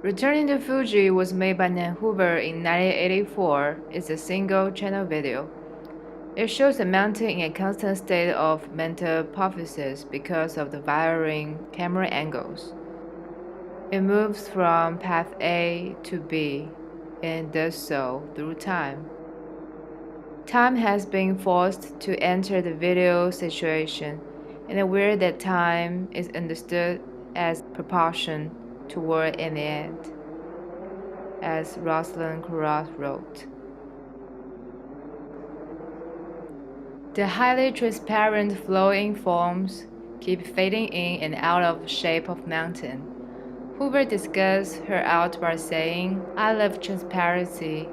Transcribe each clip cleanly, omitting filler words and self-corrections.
Returning to Fuji was made by Hoover in 1984. It's a single-channel video. It shows the mountain in a constant state of metamorphosis because of the varying camera angles. It moves from path A to B and does so through time. Time has been forced to enter the video situation in a way that time is understood as proportion toward an end, as Rosalind Krauss wrote. The highly transparent flowing forms keep fading in and out of the shape of mountain. Hoover discussed her art by saying, "I love transparency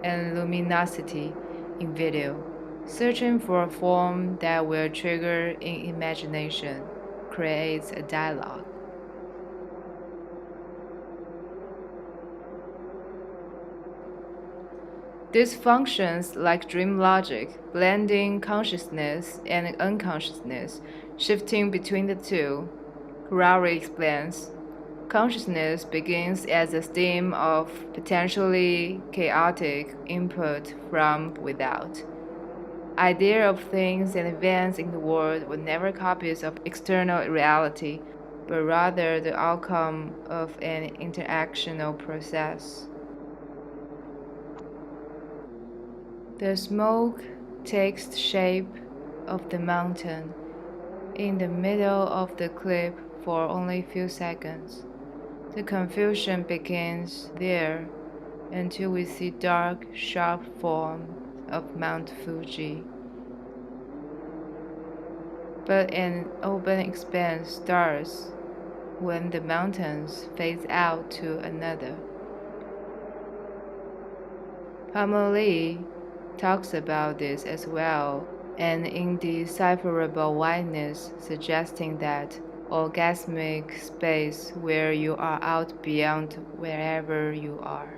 and luminosity in video, searching for a form that will trigger in imagination, creates a dialogue." This functions like dream logic, blending consciousness and unconsciousness, shifting between the two. Harari explains, consciousness begins as a stream of potentially chaotic input from without. Idea of things and events in the world were never copies of external reality, but rather the outcome of an interactional process. The smoke takes the shape of the mountain in the middle of the clip for only a few seconds. The confusion begins there until we see dark, sharp form of Mount Fuji. But an open expanse starts when the mountains fade out to another. Lee talks about this as well, an indecipherable whiteness suggesting that orgasmic space where you are out beyond wherever you are.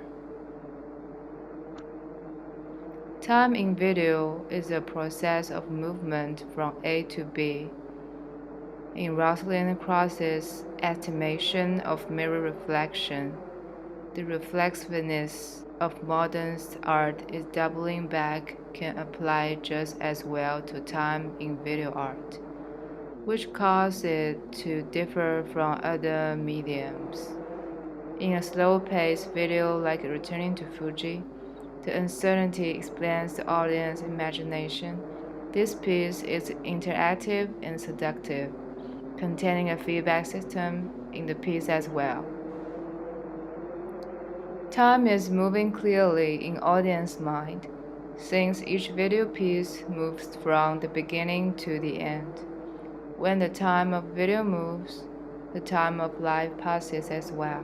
Time in video is a process of movement from A to B. In Rosalind Krauss's estimation of mirror reflection, the reflexiveness of modern art is doubling back can apply just as well to time in video art, which causes it to differ from other mediums. In a slow-paced video like Returning to Fuji, the uncertainty explains the audience's imagination. This piece is interactive and seductive, containing a feedback system in the piece as well. Time is moving clearly in audience mind, since each video piece moves from the beginning to the end. When the time of video moves, the time of life passes as well.